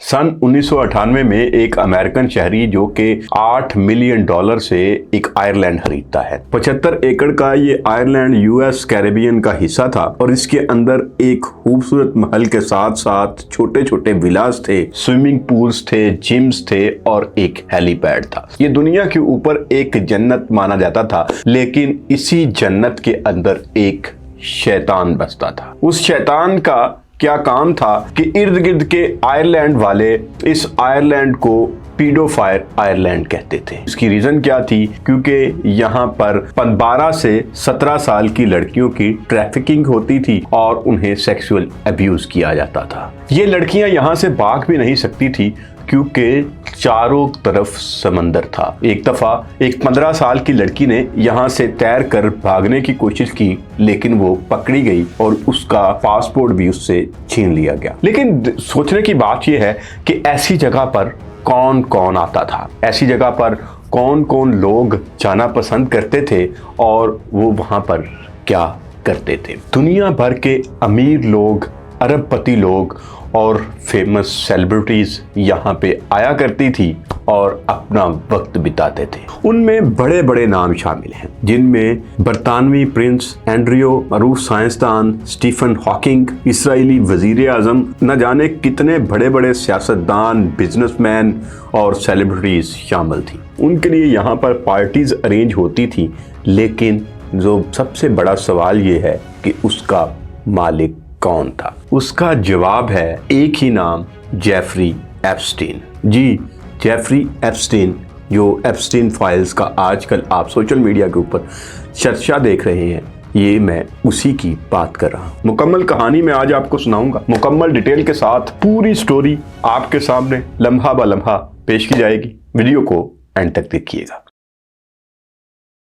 सन 1998 में एक अमेरिकन शहरी जो कि $8 मिलियन से एक आयरलैंड खरीदता है। 75 एकड़ का ये आयरलैंड यूएस कैरेबियन का हिस्सा था और इसके अंदर एक खूबसूरत महल के साथ साथ छोटे छोटे विलास थे, स्विमिंग पूल्स थे, जिम्स थे और एक हेलीपैड था। ये दुनिया के ऊपर एक जन्नत माना जाता था, लेकिन इसी जन्नत के अंदर एक शैतान बसता था। उस शैतान का क्या काम था कि इर्द गिर्द के आयरलैंड वाले इस आयरलैंड को पीडोफायर आयरलैंड कहते थे। इसकी रीजन क्या थी? क्योंकि यहाँ पर 12 से 17 साल की लड़कियों की ट्रैफिकिंग होती थी और उन्हें सेक्सुअल अब्यूज किया जाता था। ये लड़कियां यहाँ से भाग भी नहीं सकती थी क्योंकि चारों तरफ समंदर था। एक दफा एक 15 साल की लड़की ने यहाँ से तैर कर भागने की कोशिश की, लेकिन वो पकड़ी गई और उसका पासपोर्ट भी उससे छीन लिया गया। लेकिन सोचने की बात यह है कि ऐसी जगह पर कौन कौन आता था, ऐसी जगह पर कौन कौन लोग जाना पसंद करते थे और वो वहां पर क्या करते थे। दुनिया भर के अमीर लोग, अरबपति लोग और फेमस सेलिब्रिटीज यहाँ पे आया करती थी और अपना वक्त बिताते थे। उनमें बड़े बड़े नाम शामिल हैं, जिनमें बरतानवी प्रिंस एंड्रियो, रूस साइंसदान स्टीफन हॉकिंग, इसराइली वजीर आजम, न जाने कितने बड़े बड़े सियासतदान, बिजनेसमैन और सेलिब्रिटीज शामिल थी। उनके लिए यहाँ पर पार्टीज अरेंज होती थी, लेकिन जो सबसे बड़ा सवाल ये है कि उसका मालिक कौन था। उसका जवाब है एक ही नाम, जेफरी एप्स्टीन। जी, जेफरी एप्स्टीन, जो एप्स्टीन फाइल्स का आजकल आप सोशल मीडिया के ऊपर चर्चा देख रहे हैं, ये मैं उसी की बात कर रहा हूँ। मुकम्मल कहानी मैं आज आपको सुनाऊंगा, मुकम्मल डिटेल के साथ पूरी स्टोरी आपके सामने लम्हा ब लम्हा पेश की जाएगी। वीडियो को एंड तक देखिएगा।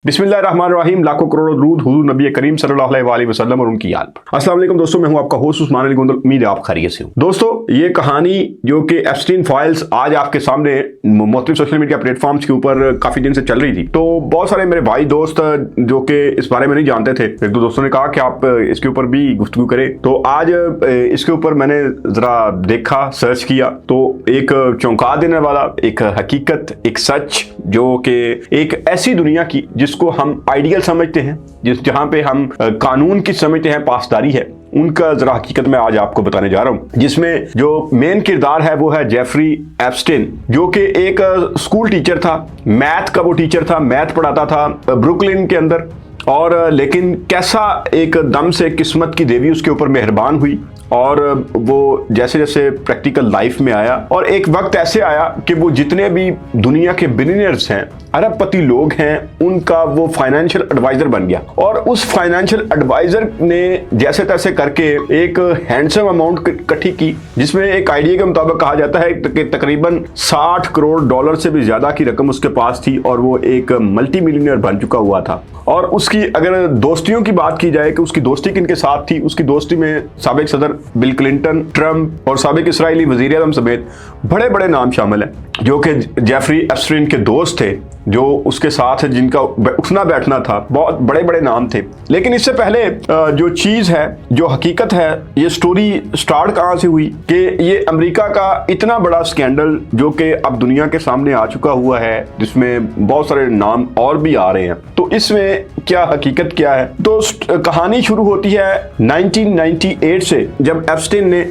बिस्मिल्लाहिर्रहमानिर्रहीम, लाखों करोड़ों दूरूद हुजूर नबी करीम सल्लल्लाहु अलैहि वसल्लम और उनकी आल पर। अस्सलाम वालेकुम दोस्तों, मैं हूं आपका होस्ट उस्मान अली गोंदल। उम्मीद है आप खैरियत से हो। दोस्तों, ये कहानी जो कि एप्स्टीन फाइल्स आज आपके सामने मुख्तलिफ सोशल मीडिया प्लेटफॉर्म्स के ऊपर काफी दिन से चल रही थी, तो बहुत सारे मेरे भाई दोस्त जो कि इस बारे में नहीं जानते थे, एक दो दोस्तों ने कहा कि आप इसके ऊपर भी गुफ्तगू करें। तो आज इसके ऊपर मैंने जरा देखा, सर्च किया, तो एक चौंका देने वाला, एक हकीकत, एक सच, जो कि एक ऐसी दुनिया की जिसको हम आइडियल समझते हैं, जहां पे हम कानून की समझते हैं, पासदारी है, उनका जरा हकीकत मैं आज आपको बताने जा रहा हूं। जिसमें जो मेन किरदार है वो है जेफरी एप्स्टीन, जो कि एक स्कूल टीचर था, मैथ का वो टीचर था, मैथ पढ़ाता था ब्रुकलिन के अंदर। और लेकिन कैसा एक दम से किस्मत की देवी उसके ऊपर मेहरबान हुई और वो जैसे जैसे प्रैक्टिकल लाइफ में आया, और एक वक्त ऐसे आया कि वो जितने भी दुनिया के बिलियनियर्स हैं, अरबपति लोग हैं, उनका वो फाइनेंशियल एडवाइजर बन गया। और उस फाइनेंशियल एडवाइजर ने जैसे तैसे करके एक हैंडसम अमाउंट इकट्ठी की, जिसमें एक आइडिया के मुताबिक कहा जाता है कि तकरीबन $60 करोड़ से भी ज्यादा की रकम उसके पास थी और वो एक मल्टी मिलियनियर बन चुका हुआ था। और उसकी अगर दोस्तियों की बात की जाए कि उसकी दोस्ती किनके साथ थी, उसकी दोस्ती में साबिक सदर बिल क्लिंटन, ट्रंप और साबिक इसराइली वजीर आज़म समेत बड़े बड़े नाम शामिल हैं, जो कि जेफरी एप्स्टीन के दोस्त थे, जो उसके साथ जिनका उठना बैठना था। बहुत बड़े बड़े नाम थे। लेकिन इससे पहले जो चीज है, जो हकीकत है, ये स्टोरी स्टार्ट कहां से हुई कि ये अमेरिका का इतना बड़ा स्कैंडल जो कि अब दुनिया के सामने आ चुका हुआ है, जिसमें बहुत सारे नाम और भी आ रहे हैं। तो इसमें क्या हकीकत क्या है? तो कहानी शुरू होती है 1998 से, जब एप्स्टीन ने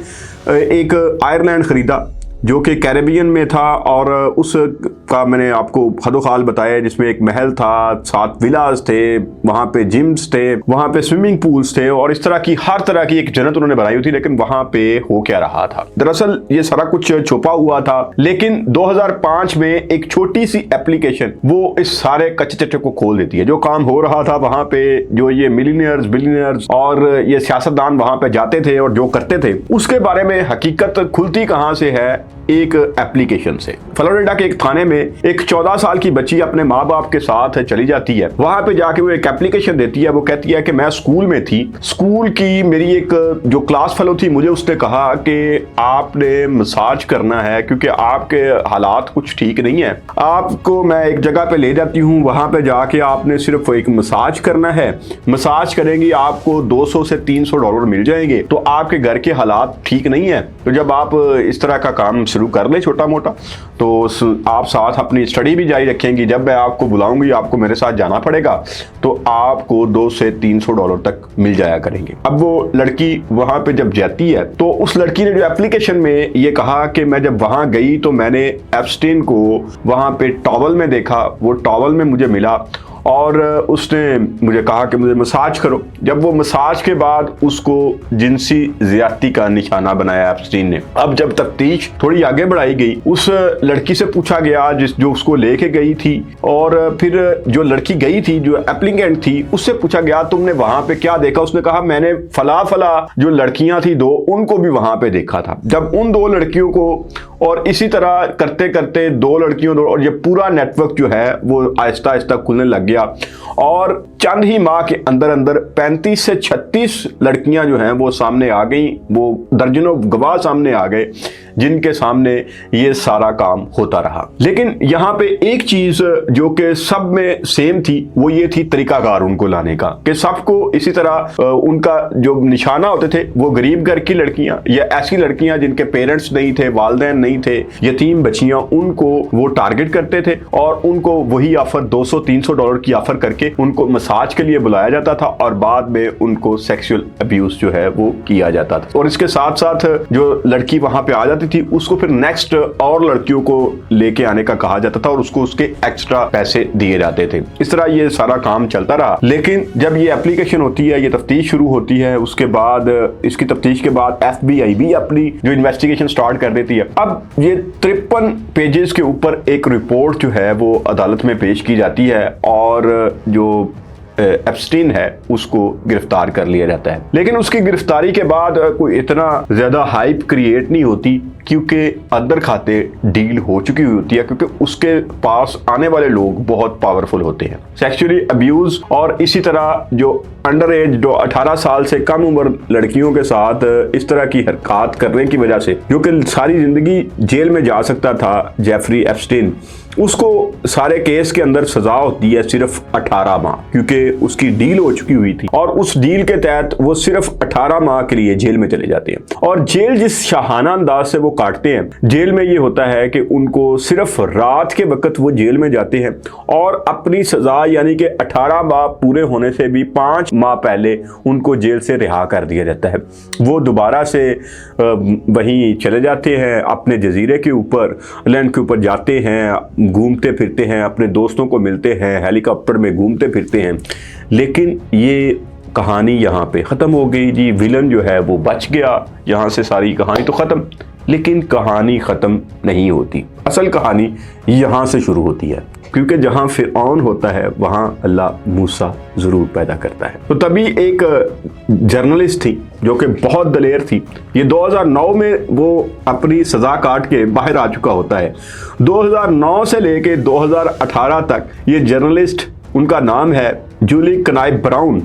एक आयरलैंड खरीदा जो कि कैरेबियन में था, और उसका मैंने आपको हदोखाल बताया, जिसमें एक महल था, 7 विलास थे, वहां पे जिम्स थे, वहां पे स्विमिंग पूल्स थे और इस तरह की हर तरह की एक जन्नत उन्होंने बनाई हुई थी। लेकिन वहां पे हो क्या रहा था? दरअसल ये सारा कुछ छुपा हुआ था, लेकिन 2005 में एक छोटी सी एप्लीकेशन वो इस सारे कच्चे चट्टे को खोल देती है। जो काम हो रहा था वहां पे, जो ये मिलियनियर्स, बिलियनियर्स और ये सियासतदान वहां पे जाते थे और जो करते थे, उसके बारे में हकीकत खुलती कहां से है? एक एप्लीकेशन से। फ्लोरिडा के एक थाने में एक 14 साल की बच्ची अपने माँ बाप के साथ चली जाती है। वहां पे जाके वो एक एप्लीकेशन देती है। वो कहती है कि मैं स्कूल में थी, स्कूल की मेरी एक जो क्लास फेलो थी, मुझे उसने कहा कि आपने मसाज करना है क्योंकि आपके हालात कुछ ठीक नहीं है। आपको मैं एक जगह पे ले जाती हूँ, वहां पे जाके आपने सिर्फ एक मसाज करना है। मसाज करेंगी, आपको $200 से $300 मिल जाएंगे। तो आपके घर के हालात ठीक नहीं है। तो जब आप इस तरह का काम शुरू कर ले छोटा मोटा, तो आप साथ अपनी स्टडी भी जारी रखेंगी। जब मैं आपको बुलाऊंगी आपको मेरे साथ जाना पड़ेगा, तो आपको $200 से $300 तक मिल जाया करेंगे। अब वो लड़की वहां पे जब जाती है तो उस लड़की ने जो एप्लीकेशन में ये कहा कि मैं जब वहां गई तो मैंने एप्स्टीन को वहां पे टॉवल में देखा, वो टॉवल में मुझे मिला और उसने मुझे कहा कि मुझे मसाज करो। जब वो मसाज के बाद उसको जिनसी ज्यादती का निशाना बनाया एप्स्टीन ने। अब जब तफ्तीश थोड़ी आगे बढ़ाई गई, उस लड़की से पूछा गया जो उसको लेके गई थी, और फिर जो लड़की गई थी जो एप्लीकेंट थी उससे पूछा गया तुमने वहां पे क्या देखा। उसने कहा मैंने फला फला जो लड़कियां थी 2 उनको भी वहां पे देखा था। जब उन 2 लड़कियों को और इसी तरह करते करते 2 लड़कियों और ये पूरा नेटवर्क जो है वो आहिस्ता आहिस्ता खुलने लग गया और चंद ही माह के अंदर अंदर 35 से 36 लड़कियां जो हैं वो सामने आ गई। वो दर्जनों गवाह सामने आ गए जिनके सामने ये सारा काम होता रहा। लेकिन यहाँ पे एक चीज जो कि सब में सेम थी वो ये थी तरीकाकार उनको लाने का, कि सबको इसी तरह उनका जो निशाना होते थे वो गरीब घर की लड़कियां या ऐसी लड़कियां जिनके पेरेंट्स नहीं थे, वालिदैन नहीं थे, यतीम बच्चियां, उनको वो टारगेट करते थे और उनको वही ऑफर $200-300 की ऑफर करके उनको मसाज के लिए बुलाया जाता था और बाद में उनको सेक्सुअल अब्यूज जो है वो किया जाता था। और इसके साथ साथ जो लड़की वहां पे आ जाती थी उसको फिर नेक्स्ट और लड़कियों को लेके आने का कहा जाता था और उसको उसके एक्स्ट्रा पैसे दिए जाते थे। इस तरह ये सारा काम चलता रहा। लेकिन जब ये एप्लीकेशन होती है, ये तफ्तीश शुरू होती है, उसके बाद इसकी तफ्तीश के बाद FBI भी अपनी जो इन्वेस्टिगेशन स्टार्ट कर देती है। अब ये 53 पेजेस के ऊपर एक रिपोर्ट जो है वो अदालत में पेश की जाती है और जो एप्स्टीन है उसको गिरफ्तार कर लिया जाता है। लेकिन उसकी गिरफ्तारी के बाद कोई इतना ज्यादा हाइप क्रिएट नहीं होती क्योंकि अंदर खाते डील हो चुकी हुई होती है, क्योंकि उसके पास आने वाले लोग बहुत पावरफुल होते हैं। सेक्सुअली अब्यूज और इसी तरह जो अंडर एज जो 18 साल से कम उम्र लड़कियों के साथ इस तरह की हरकत करने की वजह से जो कि सारी जिंदगी जेल में जा सकता था जेफरी एप्स्टीन, उसको सारे केस के अंदर सजा होती है सिर्फ 18 माह, क्योंकि उसकी डील हो चुकी हुई थी और उस डील के तहत वो सिर्फ 18 माह के लिए जेल में चले जाते हैं। और जेल जिस शाहाना अंदाज से वो काटते हैं, जेल में ये होता है कि उनको सिर्फ रात के वक्त वो जेल में जाते हैं और अपनी सजा यानी कि 18 माह पूरे होने से भी 5 माह पहले उनको जेल से रिहा कर दिया जाता है। वो दोबारा से वहीं चले जाते हैं, अपने जजीरे के ऊपर, लैंड के ऊपर जाते हैं, घूमते फिरते हैं, अपने दोस्तों को मिलते हैं, हेलीकॉप्टर में घूमते फिरते हैं। लेकिन ये कहानी यहाँ पे ख़त्म हो गई जी। विलन जो है वो बच गया, यहाँ से सारी कहानी तो ख़त्म। लेकिन कहानी ख़त्म नहीं होती। असल कहानी यहाँ से शुरू होती है, क्योंकि जहाँ फिरऔन होता है वहाँ अल्लाह मूसा ज़रूर पैदा करता है। तो तभी एक जर्नलिस्ट थी जो कि बहुत दलेर थी। ये 2009 में वो अपनी सज़ा काट के बाहर आ चुका होता है। 2009 से लेके 2018 तक ये जर्नलिस्ट, उनका नाम है जूली कनाइब ब्राउन,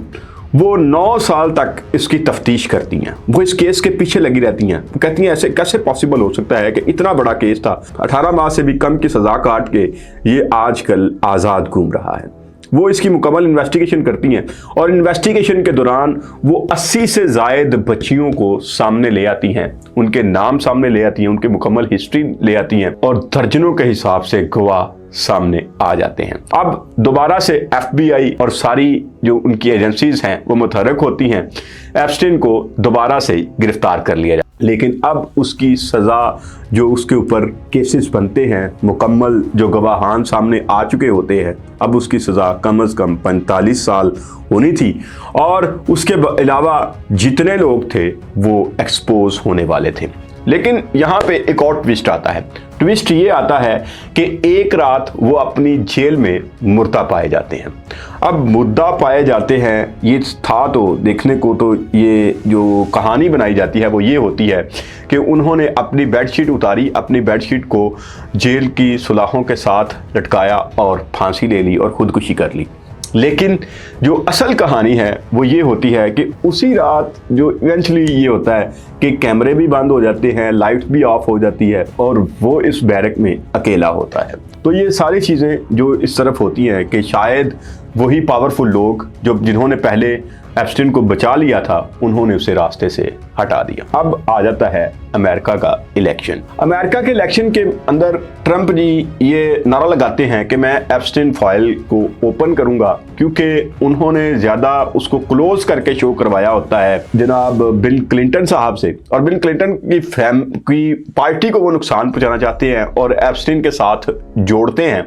वो 9 साल तक इसकी तफ्तीश करती हैं। वो इस केस के पीछे लगी रहती हैं, कहती हैं ऐसे कैसे पॉसिबल हो सकता है कि इतना बड़ा केस था, 18 माह से भी कम की सज़ा काट के ये आजकल आज़ाद घूम रहा है। वो इसकी मुकम्मल इन्वेस्टिगेशन करती हैं और इन्वेस्टिगेशन के दौरान वो 80 से ज़ायद बच्चियों को सामने ले आती हैं, उनके नाम सामने ले आती हैं, उनकी मुकम्मल हिस्ट्री ले आती हैं और दर्जनों के हिसाब से गवाह सामने आ जाते हैं। अब दोबारा से FBI और सारी जो उनकी एजेंसीज हैं वो मुतहर्रिक होती हैं, एप्स्टीन को दोबारा से गिरफ्तार कर लिया जाए। लेकिन अब उसकी सज़ा जो उसके ऊपर केसेस बनते हैं, मुकम्मल जो गवाहान सामने आ चुके होते हैं, अब उसकी सज़ा कम से कम 45 साल होनी थी और उसके अलावा जितने लोग थे वो एक्सपोज होने वाले थे। लेकिन यहाँ पे एक और ट्विस्ट आता है। ट्विस्ट ये आता है कि एक रात वो अपनी जेल में मुर्दा पाए जाते हैं। अब मुर्दा पाए जाते हैं, ये था तो देखने को तो ये जो कहानी बनाई जाती है वो ये होती है कि उन्होंने अपनी बेडशीट उतारी, अपनी बेडशीट को जेल की सुलाहों के साथ लटकाया और फांसी ले ली और खुदकुशी कर ली। लेकिन जो असल कहानी है वो ये होती है कि उसी रात जो इवेंचुअली ये होता है कि कैमरे भी बंद हो जाते हैं, लाइट भी ऑफ हो जाती है और वो इस बैरक में अकेला होता है। तो ये सारी चीज़ें जो इस तरफ होती हैं कि शायद वही पावरफुल लोग जो जिन्होंने पहले एप्स्टीन को बचा लिया था उन्होंने उसे रास्ते से हटा दिया। अब आ जाता है अमेरिका का इलेक्शन। अमेरिका के इलेक्शन के अंदर ट्रंप जी ये नारा लगाते हैं कि मैं एप्स्टीन फाइल को ओपन करूंगा, क्योंकि उन्होंने ज्यादा उसको क्लोज करके शो करवाया होता है जनाब बिल क्लिंटन साहब से, और बिल क्लिंटन की पार्टी को वो नुकसान पहुंचाना चाहते हैं और एप्स्टीन के साथ जोड़ते हैं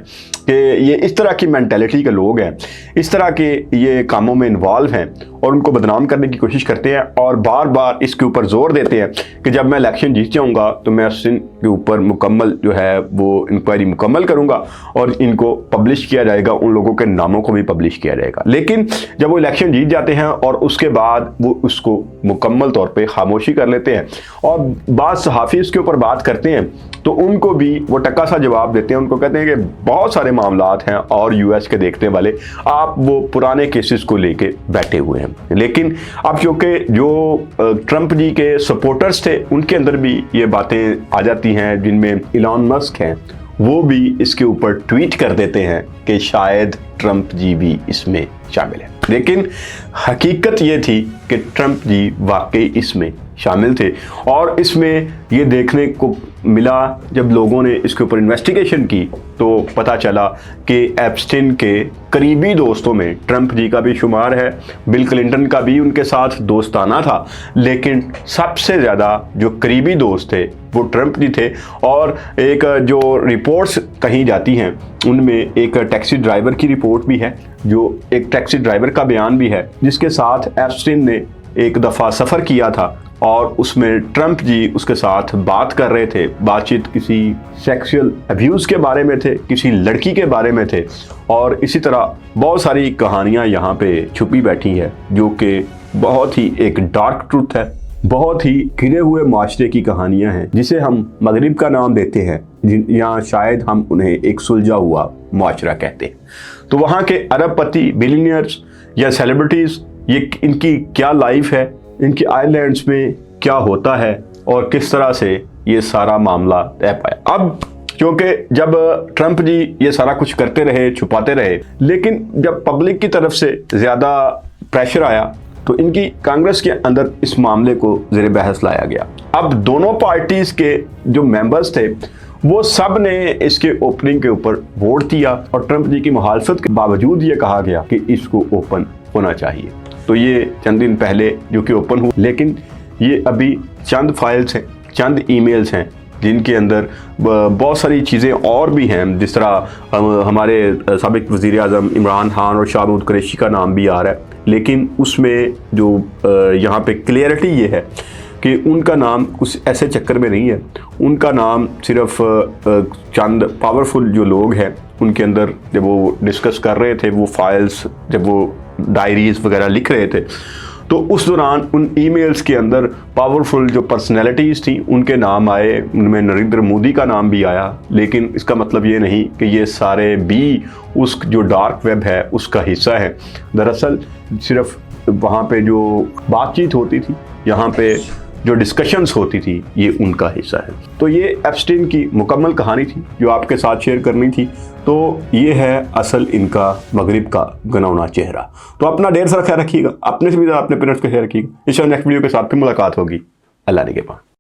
कि ये इस तरह की मेंटालिटी के लोग हैं, इस तरह के ये कामों में इन्वॉल्व हैं और उनको बदनाम करने की कोशिश करते हैं और बार बार इसके ऊपर जोर देते हैं कि जब मैं इलेक्शन जीत जाऊंगा तो मैं एप्स्टीन के ऊपर मुकम्मल जो है वो इंक्वायरी मुकम्मल करूंगा और इनको पब्लिश किया जाएगा, उन लोगों के नामों को भी पब्लिश किया जाएगा। लेकिन जब वो इलेक्शन जीत जाते हैं और उसके बाद वो उसको मुकम्मल तौर पर खामोशी कर लेते हैं और बाद सहाफ़ी इसके ऊपर बात करते हैं तो उनको भी वो टक्का सा जवाब देते हैं। उनको कहते हैं कि बहुत सारे मामलात हैं और यूएस के देखने वाले आप वो पुराने केसेस को लेके बैठे हुए हैं। लेकिन अब क्योंकि जो ट्रंप जी के सपोर्टर्स थे उनके अंदर भी ये बातें आ जाती हैं, जिनमें इलॉन मस्क हैं, वो भी इसके ऊपर ट्वीट कर देते हैं कि शायद ट्रंप जी भी इसमें शामिल है। लेकिन हकीकत ये थी कि ट्रंप जी वाकई इसमें शामिल थे और इसमें ये देखने को मिला जब लोगों ने इसके ऊपर इन्वेस्टिगेशन की तो पता चला कि एप्स्टीन के करीबी दोस्तों में ट्रंप जी का भी शुमार है, बिल क्लिंटन का भी उनके साथ दोस्ताना था, लेकिन सबसे ज़्यादा जो करीबी दोस्त थे वो ट्रंप जी थे। और एक जो रिपोर्ट्स कही जाती हैं उनमें एक टैक्सी ड्राइवर की रिपोर्ट भी है, जो एक टैक्सी ड्राइवर का बयान भी है जिसके साथ एप्स्टीन ने एक दफ़ा सफ़र किया था और उसमें ट्रंप जी उसके साथ बात कर रहे थे। बातचीत किसी सेक्सुअल अब्यूज़ के बारे में थे, किसी लड़की के बारे में थे और इसी तरह बहुत सारी कहानियां यहाँ पे छुपी बैठी है जो कि बहुत ही एक डार्क ट्रूथ है, बहुत ही घिरे हुए माशरे की कहानियां हैं जिसे हम मगरिब का नाम देते हैं, या शायद हम उन्हें एक सुलझा हुआ माशरा कहते हैं। तो वहाँ के अरबपति, बिलियनियर्स या सेलिब्रिटीज़, ये इनकी क्या लाइफ है, इनकी आइलैंड्स में क्या होता है और किस तरह से ये सारा मामला तय पाया। अब क्योंकि जब ट्रंप जी ये सारा कुछ करते रहे, छुपाते रहे, लेकिन जब पब्लिक की तरफ से ज़्यादा प्रेशर आया तो इनकी कांग्रेस के अंदर इस मामले को ज़ेरे बहस लाया गया। अब दोनों पार्टीज़ के जो मेंबर्स थे वो सब ने इसके ओपनिंग के ऊपर वोट दिया और ट्रंप जी की मुखालफत के बावजूद ये कहा गया कि इसको ओपन होना चाहिए। तो ये चंद दिन पहले जो कि ओपन हुआ, लेकिन ये अभी चंद फाइल्स हैं, चंद ईमेल्स हैं जिनके अंदर बहुत सारी चीज़ें और भी हैं, जिस तरह हमारे साबिक वज़ीर आज़म इमरान खान और शाह महमूद कुरैशी का नाम भी आ रहा है, लेकिन उसमें जो यहाँ पे क्लियरिटी ये है कि उनका नाम कुछ ऐसे चक्कर में नहीं है। उनका नाम सिर्फ चंद पावरफुल जो लोग हैं उनके अंदर जब वो डिस्कस कर रहे थे, वो फाइल्स जब वो डायरीज वगैरह लिख रहे थे तो उस दौरान उन ईमेल्स के अंदर पावरफुल जो पर्सनैलिटीज़ थी उनके नाम आए, उनमें नरेंद्र मोदी का नाम भी आया। लेकिन इसका मतलब ये नहीं कि ये सारे भी उस जो डार्क वेब है उसका हिस्सा है। दरअसल सिर्फ वहाँ पे जो बातचीत होती थी, यहाँ पे जो डिस्कशंस होती थी, ये उनका हिस्सा है। तो ये एप्स्टीन की मुकम्मल कहानी थी जो आपके साथ शेयर करनी थी। तो ये है असल इनका मगरिब का गनौना चेहरा। तो अपना ढेर सारा ख्याल रखिएगा, अपने से भी ज़्यादा अपने पेरेंट्स का ख्याल रखिएगा। इंशाअल्लाह नेक्स्ट वीडियो के साथ फिर मुलाकात होगी। अल्लाह ने के पास।